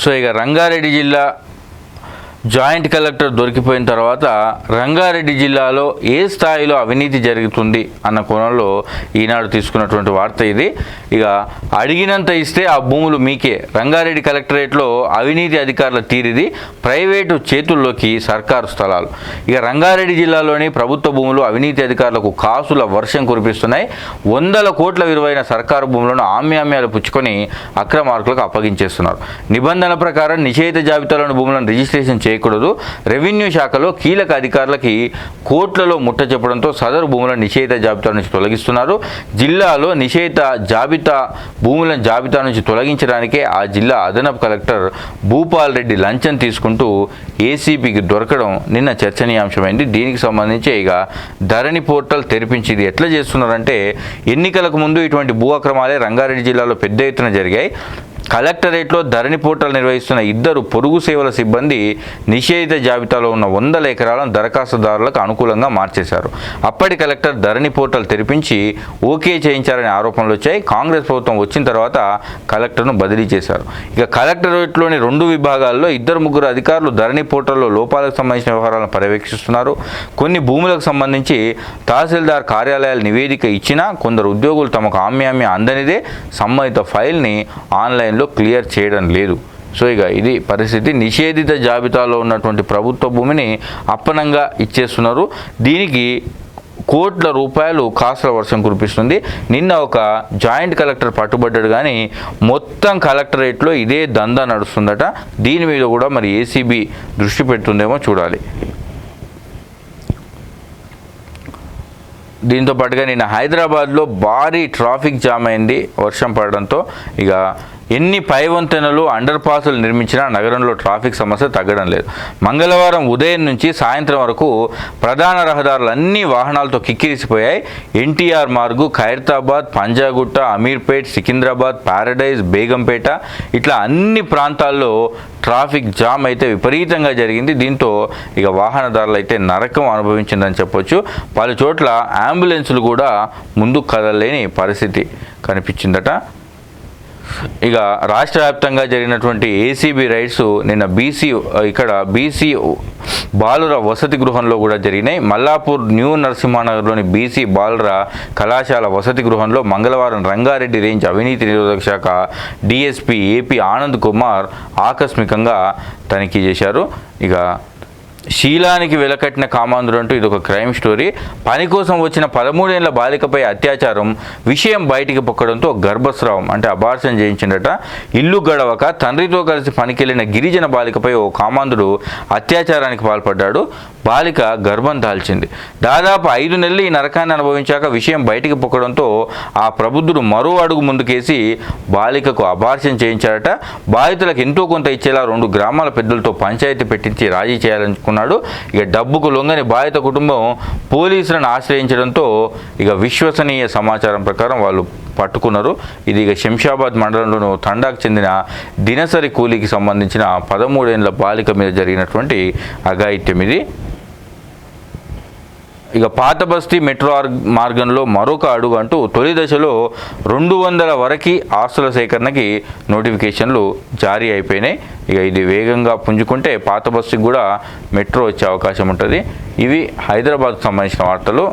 So ఇక రంగారెడ్డి జిల్లా joint collector దొరికిపోయిన తర్వాత రంగారెడ్డి జిల్లాలో ఏ స్థాయిలో అవినీతి జరుగుతుంది అన్న కోణంలో ఈనాడు తీసుకున్నటువంటి వార్త ఇది. ఇక అడిగినంత ఇస్తే ఆ భూములు మీకే, రంగారెడ్డి కలెక్టరేట్లో అవినీతి అధికారుల తీరిది, ప్రైవేటు చేతుల్లోకి సర్కారు స్థలాలు. ఇక రంగారెడ్డి జిల్లాలోని ప్రభుత్వ భూములు అవినీతి అధికారులకు కాసుల వర్షం కురిపిస్తున్నాయి. వందల కోట్ల విలువైన సర్కారు భూములను ఆమ్యామ్యాలు పుచ్చుకొని అక్రమార్కులకు అప్పగించేస్తున్నారు. నిబంధనల ప్రకారం నిషేధిత జాబితాలోని భూములను రిజిస్ట్రేషన్ చేయకూడదు. రెవెన్యూ శాఖలో కీలక అధికారులకి కోట్లలో ముట్ట చెప్పడంతో సదరు భూములను నిషేధిత జాబితా నుంచి తొలగిస్తున్నారు. జిల్లాలో నిషేధిత భూములను జాబితా నుంచి తొలగించడానికే ఆ జిల్లా అదనపు కలెక్టర్ భూపాల్ రెడ్డి లంచం తీసుకుంటూ ఏసీబీకి దొరకడం నిన్న చర్చనీయాంశమైంది. దీనికి సంబంధించి ఇక ధరణి పోర్టల్ తెరిపించింది. ఎట్లా చేస్తున్నారంటే ఎన్నికలకు ముందు ఇటువంటి భూ అక్రమాలే రంగారెడ్డి జిల్లాలో పెద్ద ఎత్తున జరిగాయి. కలెక్టరేట్లో ధరణి పోర్టల్ నిర్వహిస్తున్న ఇద్దరు పొరుగు సేవల సిబ్బంది నిషేధిత జాబితాలో ఉన్న 100 ఎకరాలను దరఖాస్తుదారులకు అనుకూలంగా మార్చేశారు. అప్పటి కలెక్టర్ ధరణి పోర్టల్ తెరిపించి ఓకే చేయించారనే ఆరోపణలు వచ్చాయి. కాంగ్రెస్ ప్రభుత్వం వచ్చిన తర్వాత కలెక్టర్ను బదిలీ చేశారు. ఇక కలెక్టరేట్లోని 2 విభాగాల్లో 2-3 అధికారులు ధరణి పోర్టల్లో లోపాలకు సంబంధించిన వ్యవహారాలను పర్యవేక్షిస్తున్నారు. కొన్ని భూములకు సంబంధించి తహసీల్దార్ కార్యాలయాలు నివేదిక ఇచ్చినా కొందరు ఉద్యోగులు తమకు ఆమ్యామ్య అందనిదే సంబంధిత ఫైల్ని ఆన్లైన్ క్లియర్ చేయడం లేదు. సో ఇక ఇది పరిస్థితి. నిషేధిత జాబితాలో ఉన్నటువంటి ప్రభుత్వ భూమిని అప్పనంగా ఇచ్చేస్తున్నారు. దీనికి కోట్ల రూపాయలు కాసుల వర్షం కురిపిస్తుంది. నిన్న ఒక జాయింట్ కలెక్టర్ పట్టుబడ్డాడు, కానీ మొత్తం కలెక్టరేట్లో ఇదే దందా నడుస్తుందట. దీని మీద కూడా మరి ఏసీబీ దృష్టి పెడుతుందేమో చూడాలి. దీంతో పాటుగా నిన్న హైదరాబాద్లో భారీ ట్రాఫిక్ జామ్ అయింది వర్షం పడడంతో. ఇక ఎన్ని పైవంతెనలు అండర్ పాసులు నిర్మించినా నగరంలో ట్రాఫిక్ సమస్య తగ్గడం లేదు. మంగళవారం ఉదయం నుంచి సాయంత్రం వరకు ప్రధాన రహదారులు అన్ని వాహనాలతో కిక్కిరిసిపోయాయి. ఎన్టీఆర్ మార్గు, ఖైరతాబాద్, పంజాగుట్ట, అమీర్పేట్, సికింద్రాబాద్, ప్యారడైజ్, బేగంపేట ఇట్లా అన్ని ప్రాంతాల్లో ట్రాఫిక్ జామ్ అయితే విపరీతంగా జరిగింది. దీంతో ఇక వాహనదారులు అయితే నరకం అనుభవించిందని చెప్పొచ్చు. పలు చోట్ల అంబులెన్సులు కూడా ముందుకు కదలలేని పరిస్థితి కనిపించిందట. ఇక రాష్ట్ర వ్యాప్తంగా జరిగినటువంటి ఏసీబీ రైడ్స్ నిన్న బీసీ బాలుర వసతి గృహంలో కూడా జరిగినాయి. మల్లాపూర్ న్యూ నరసింహానగర్లోని బీసీ బాలుర కళాశాల వసతి గృహంలో మంగళవారం రంగారెడ్డి రేంజ్ అవినీతి నిరోధక శాఖ డీఎస్పీ ఏపీ ఆనంద్ కుమార్ ఆకస్మికంగా తనిఖీ చేశారు. ఇక శీలానికి వెలకట్టిన కామాంధుడు అంటూ ఇది ఒక క్రైమ్ స్టోరీ. పని కోసం వచ్చిన 13 ఏళ్ల బాలికపై అత్యాచారం విషయం బయటికి పొక్కడంతో గర్భస్రావం అంటే అబార్షన్ చేయించిందట. ఇల్లు గడవక తండ్రితో కలిసి పనికెళ్లిన గిరిజన బాలికపై ఓ కామాంధుడు అత్యాచారానికి పాల్పడ్డాడు. బాలిక గర్భం దాల్చింది. దాదాపు 5 నెలలు ఈ నరకాన్ని అనుభవించాక విషయం బయటికి పొక్కడంతో ఆ ప్రబుద్ధుడు మరో అడుగు ముందుకేసి బాలికకు అబార్షన్ చేయించాడట. బాధితులకు ఎంతో కొంత ఇచ్చేలా 2 గ్రామాల పెద్దలతో పంచాయతీ పెట్టించి రాజీ చేయాలనుకున్నాడు. ఇక డబ్బుకు లొంగని బాధిత కుటుంబం పోలీసులను ఆశ్రయించడంతో ఇక విశ్వసనీయ సమాచారం ప్రకారం వాళ్ళు పట్టుకున్నారు. ఇది ఇక శంషాబాద్ మండలంలోని తండాకు చెందిన దినసరి కూలీకి సంబంధించిన 13 ఏళ్ల బాలిక మీద జరిగినటువంటి అఘాయిత్యం ఇది. ఇక పాత బస్తీ మెట్రో మార్గంలో మరొక అడుగు అంటూ తొలి దశలో 200 వరకు ఆస్తుల సేకరణకి నోటిఫికేషన్లు జారీ అయిపోయినాయి. ఇక ఇది వేగంగా పుంజుకుంటే పాత బస్తీకి కూడా మెట్రో వచ్చే అవకాశం ఉంటుంది. ఇవి హైదరాబాద్కు సంబంధించిన వార్తలు.